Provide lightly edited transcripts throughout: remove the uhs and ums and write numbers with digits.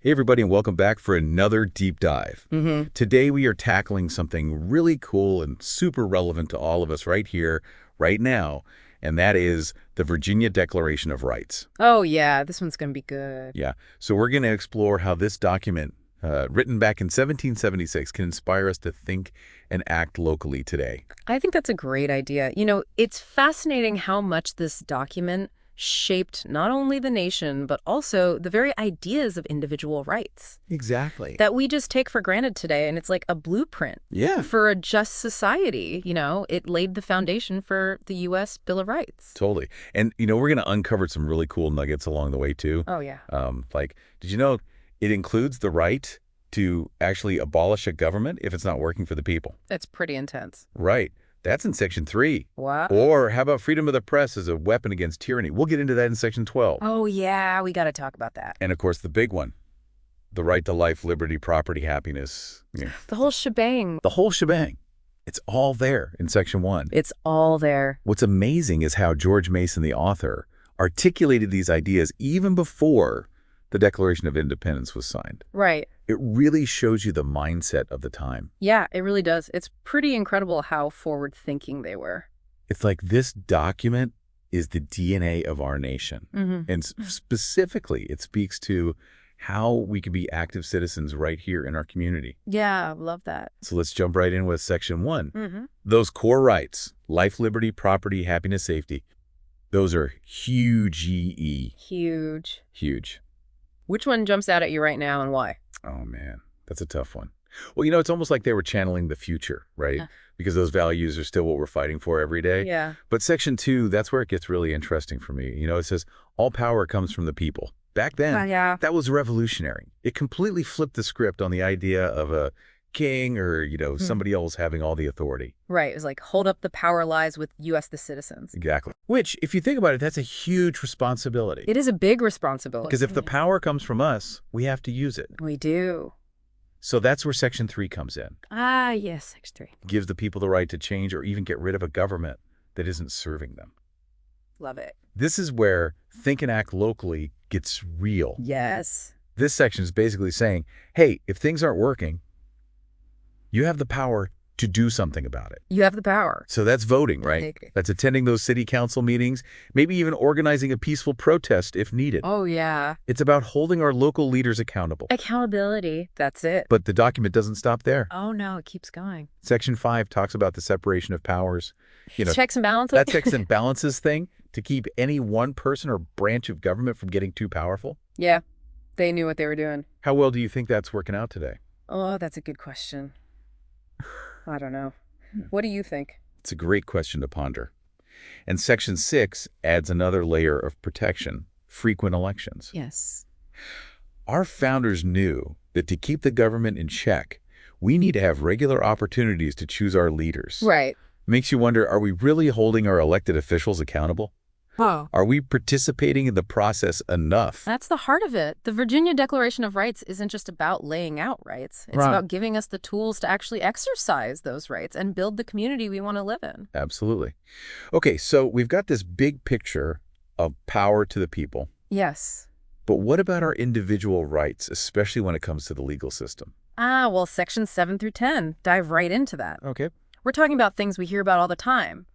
Hey everybody, and welcome back for another deep dive. Today we are tackling something really cool and super relevant to all of us right here, right now, and that is the Virginia Declaration of Rights. Oh, yeah, this one's going to be good. Yeah, so we're going to explore how this document, written back in 1776, can inspire us to think and act locally today. I think that's a great idea. You know, it's fascinating how much this document shaped not only the nation, but also the very ideas of individual rights Exactly. that we just take for granted today. And it's like a blueprint Yeah. for a just society. You know, it laid the foundation for the U.S. Bill of Rights. Totally. And, we're going to uncover some really cool nuggets along the way, too. Oh, yeah. Did you know it includes the right to actually abolish a government if it's not working for the people? It's pretty intense. Right. That's in Section 3. Wow. Or how about freedom of the press as a weapon against tyranny? We'll get into that in Section 12. Oh, yeah, we got to talk about that. And, of course, the big one, the right to life, liberty, property, happiness. Yeah. The whole shebang. The whole shebang. It's all there in Section 1. It's all there. What's amazing is how George Mason, the author, articulated these ideas even before the Declaration of Independence was signed. Right. It really shows you the mindset of the time. Yeah, it really does. It's pretty incredible how forward-thinking they were. It's like this document is the DNA of our nation. And specifically, it speaks to how we can be active citizens right here in our community. Yeah, I love that. So let's jump right in with Section 1. Those core rights, life, liberty, property, happiness, safety, those are huge. Huge. Huge. Which one jumps out at you right now and why? Oh, man, that's a tough one. Well, it's almost like they were channeling the future, right? Yeah. Because those values are still what we're fighting for every day. Yeah. But Section 2, that's where it gets really interesting for me. It says, all power comes from the people. Back then, Yeah. that was revolutionary. It completely flipped the script on the idea of a king or, somebody else having all the authority. Right. It was like, hold up, the power lies with you as the citizens. Exactly. Which, if you think about it, that's a huge responsibility. It is a big responsibility. Because if the power comes from us, we have to use it. We do. So that's where Section 3 comes in. Ah, yes, Section 3. Gives the people the right to change or even get rid of a government that isn't serving them. Love it. This is where think and act locally gets real. Yes. This section is basically saying, hey, if things aren't working, you have the power to do something about it. You have the power. So that's voting, right? That's attending those city council meetings, maybe even organizing a peaceful protest if needed. Oh, yeah. It's about holding our local leaders accountable. Accountability. That's it. But the document doesn't stop there. Oh, no, it keeps going. Section 5 talks about the separation of powers. Checks and balances. That checks and balances thing to keep any one person or branch of government from getting too powerful. Yeah, they knew what they were doing. How well do you think that's working out today? Oh, that's a good question. I don't know. What do you think? It's a great question to ponder. And Section 6 adds another layer of protection, frequent elections. Yes. Our founders knew that to keep the government in check, we need to have regular opportunities to choose our leaders. Right. Makes you wonder, are we really holding our elected officials accountable? Oh. Are we participating in the process enough? That's the heart of it. The Virginia Declaration of Rights isn't just about laying out rights. It's Right. about giving us the tools to actually exercise those rights and build the community we want to live in. Absolutely. Okay, so we've got this big picture of power to the people. Yes. But what about our individual rights, especially when it comes to the legal system? Well, Sections 7 through 10 dive right into that. Okay. We're talking about things we hear about all the time.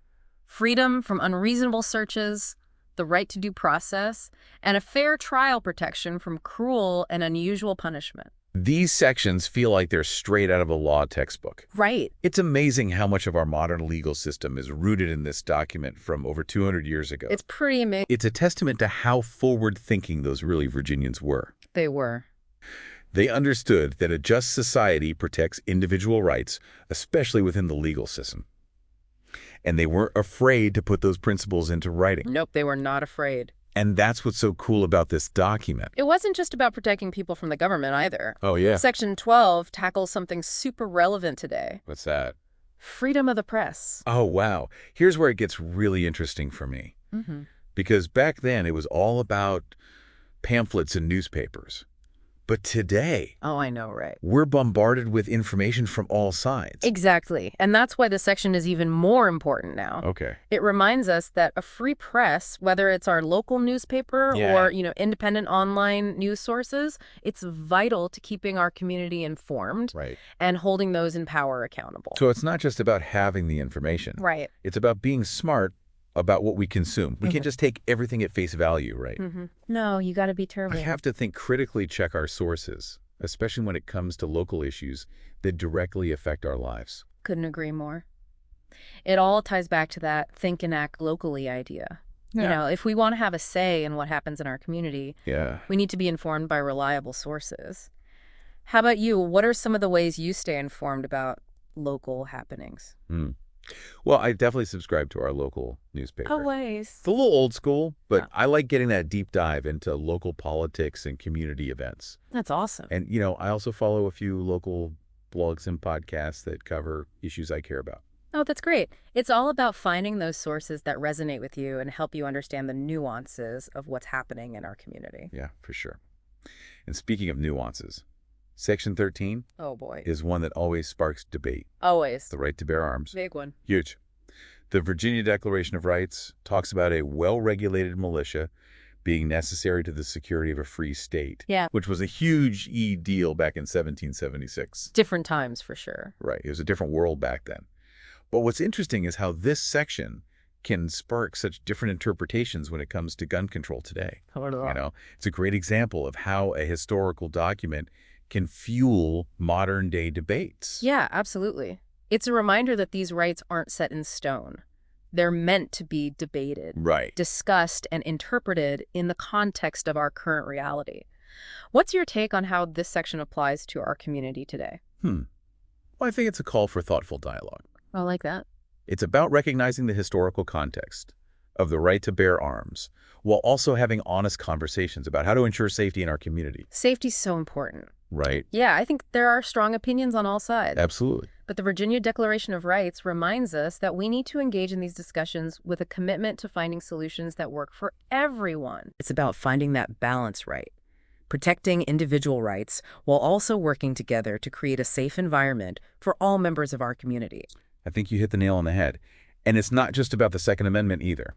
Freedom from unreasonable searches, the right to due process, and a fair trial protection from cruel and unusual punishment. These sections feel like they're straight out of a law textbook. Right. It's amazing how much of our modern legal system is rooted in this document from over 200 years ago. It's pretty amazing. It's a testament to how forward-thinking those early Virginians were. They were. They understood that a just society protects individual rights, especially within the legal system. And they weren't afraid to put those principles into writing. Nope, they were not afraid. And that's what's so cool about this document. It wasn't just about protecting people from the government either. Oh, yeah. Section 12 tackles something super relevant today. What's that? Freedom of the press. Oh, wow. Here's where it gets really interesting for me. Because back then, it was all about pamphlets and newspapers. But today, Oh, I know, right? we're bombarded with information from all sides. Exactly. And that's why this section is even more important now. Okay. It reminds us that a free press, whether it's our local newspaper Yeah. or, independent online news sources, it's vital to keeping our community informed Right. and holding those in power accountable. So it's not just about having the information. Right. It's about being smart about what we consume. We can't just take everything at face value, right? No, you got to be We terrible. have to critically check our sources, especially when it comes to local issues that directly affect our lives. Couldn't agree more. It all ties back to that think and act locally idea. If we want to have a say in what happens in our community, Yeah. we need to be informed by reliable sources. How about you? What are some of the ways you stay informed about local happenings? Well, I definitely subscribe to our local newspaper. Always. It's a little old school, but Yeah. I like getting that deep dive into local politics and community events. That's awesome. And, I also follow a few local blogs and podcasts that cover issues I care about. Oh, that's great. It's all about finding those sources that resonate with you and help you understand the nuances of what's happening in our community. Yeah, for sure. And speaking of nuances, Section 13 Oh, boy. is one that always sparks debate. Always. The right to bear arms. Big one. Huge. The Virginia Declaration of Rights talks about a well-regulated militia being necessary to the security of a free state. Yeah. Which was a huge deal back in 1776. Different times, for sure. Right. It was a different world back then. But what's interesting is how this section can spark such different interpretations when it comes to gun control today. It's a great example of how a historical document can fuel modern-day debates. Yeah, absolutely. It's a reminder that these rights aren't set in stone. They're meant to be debated, Right. discussed, and interpreted in the context of our current reality. What's your take on how this section applies to our community today? Well, I think it's a call for thoughtful dialogue. I like that. It's about recognizing the historical context of the right to bear arms while also having honest conversations about how to ensure safety in our community. Safety's so important. Right. Yeah, I think there are strong opinions on all sides. Absolutely. But the Virginia Declaration of Rights reminds us that we need to engage in these discussions with a commitment to finding solutions that work for everyone. It's about finding that balance right, protecting individual rights while also working together to create a safe environment for all members of our community. I think you hit the nail on the head. And it's not just about the Second Amendment either.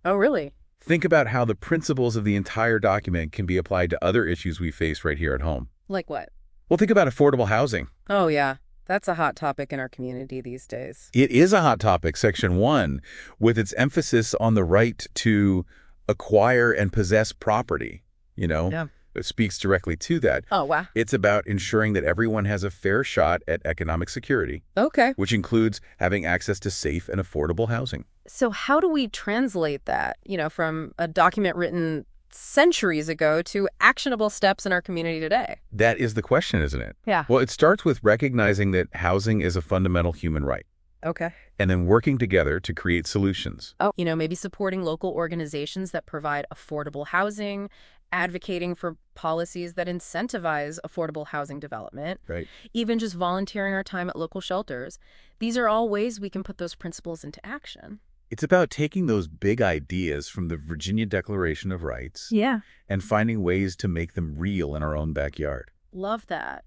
Oh, really? Think about how the principles of the entire document can be applied to other issues we face right here at home. Like what? Well, think about affordable housing. Oh, yeah. That's a hot topic in our community these days. It is a hot topic, Section 1, with its emphasis on the right to acquire and possess property. Yeah. It speaks directly to that. Oh, wow. It's about ensuring that everyone has a fair shot at economic security, Okay. which includes having access to safe and affordable housing. So how do we translate that, from a document written centuries ago to actionable steps in our community today? That is the question, isn't it? Yeah. Well, it starts with recognizing that housing is a fundamental human right, Okay. and then working together to create solutions. Oh, maybe supporting local organizations that provide affordable housing, advocating for policies that incentivize affordable housing development, Right. even just volunteering our time at local shelters. These are all ways we can put those principles into action. It's about taking those big ideas from the Virginia Declaration of Rights Yeah. and finding ways to make them real in our own backyard. Love that.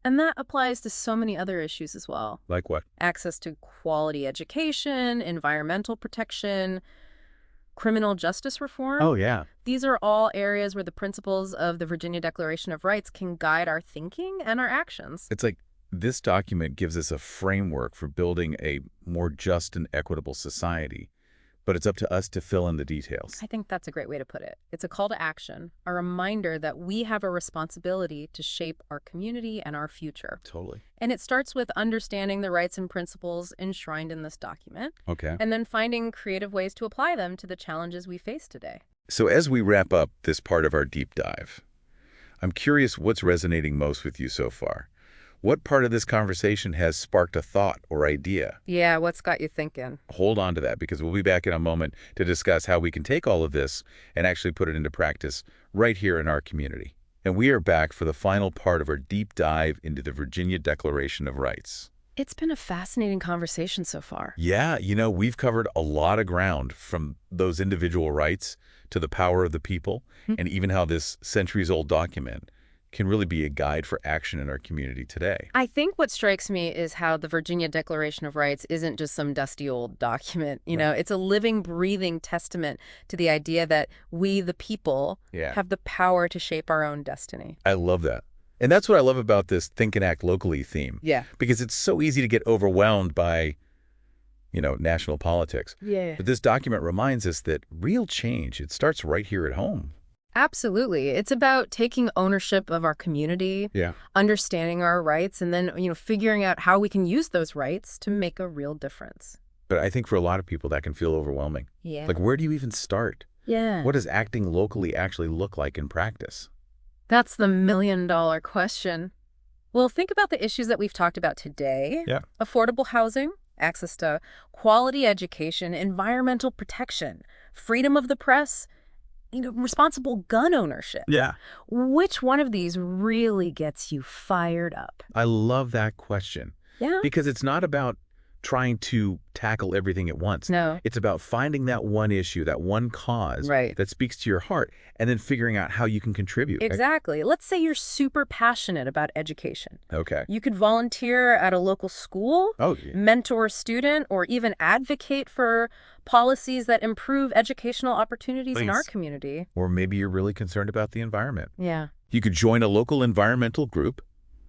And that applies to so many other issues as well. Like what? Access to quality education, environmental protection, criminal justice reform. Oh, yeah. These are all areas where the principles of the Virginia Declaration of Rights can guide our thinking and our actions. It's like this document gives us a framework for building a more just and equitable society, but it's up to us to fill in the details. I think that's a great way to put it. It's a call to action, a reminder that we have a responsibility to shape our community and our future. Totally. And it starts with understanding the rights and principles enshrined in this document, Okay. and then finding creative ways to apply them to the challenges we face today. So as we wrap up this part of our deep dive, I'm curious what's resonating most with you so far. What part of this conversation has sparked a thought or idea? Yeah, what's got you thinking? Hold on to that, because we'll be back in a moment to discuss how we can take all of this and actually put it into practice right here in our community. And we are back for the final part of our deep dive into the Virginia Declaration of Rights. It's been a fascinating conversation so far. Yeah, we've covered a lot of ground, from those individual rights to the power of the people, and even how this centuries-old document can really be a guide for action in our community today. I think what strikes me is how the Virginia Declaration of Rights isn't just some dusty old document. It's a living, breathing testament to the idea that we, the people, Yeah. have the power to shape our own destiny. I love that. And that's what I love about this Think and Act Locally theme. Yeah. Because it's so easy to get overwhelmed by, national politics. Yeah. But this document reminds us that real change, it starts right here at home. Absolutely. It's about taking ownership of our community, Yeah. understanding our rights, and then, figuring out how we can use those rights to make a real difference. But I think for a lot of people that can feel overwhelming. Yeah. Like, where do you even start? Yeah. What does acting locally actually look like in practice? That's the million-dollar question. Well, think about the issues that we've talked about today. Yeah. Affordable housing, access to quality education, environmental protection, freedom of the press, responsible gun ownership. Yeah. Which one of these really gets you fired up? I love that question. Yeah. Because it's not about trying to tackle everything at once. No. It's about finding that one issue, that one cause Right. that speaks to your heart, and then figuring out how you can contribute. Exactly. Let's say you're super passionate about education. Okay. You could volunteer at a local school, Oh, yeah. mentor a student, or even advocate for policies that improve educational opportunities in our Please. community. Or maybe you're really concerned about the environment. Yeah. You could join a local environmental group,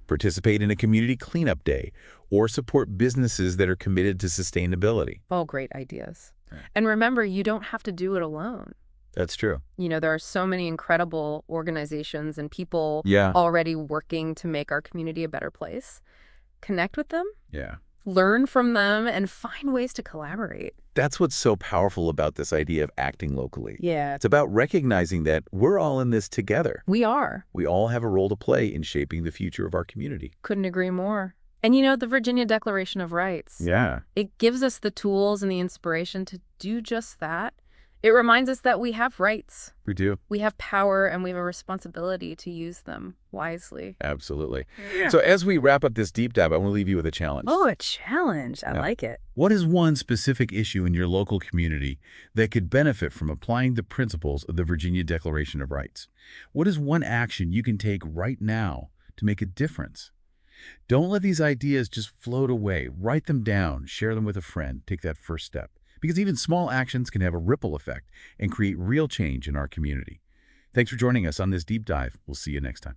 participate in a community cleanup day, or support businesses that are committed to sustainability. All great ideas. And remember, you don't have to do it alone. That's true. There are so many incredible organizations and people Yeah. already working to make our community a better place. Connect with them, Yeah. learn from them, and find ways to collaborate. That's what's so powerful about this idea of acting locally. Yeah, It's about recognizing that we're all in this together. we are. We all have a role to play in shaping the future of our community. Couldn't agree more. And the Virginia Declaration of Rights, Yeah. it gives us the tools and the inspiration to do just that. It reminds us that we have rights, We do. we have power, and we have a responsibility to use them wisely. Absolutely. So as we wrap up this deep dive, I want to leave you with a challenge. Oh, a challenge. I like it. What is one specific issue in your local community that could benefit from applying the principles of the Virginia Declaration of Rights? What is one action you can take right now to make a difference? Don't let these ideas just float away. Write them down, share them with a friend, take that first step. Because even small actions can have a ripple effect and create real change in our community. Thanks for joining us on this deep dive. We'll see you next time.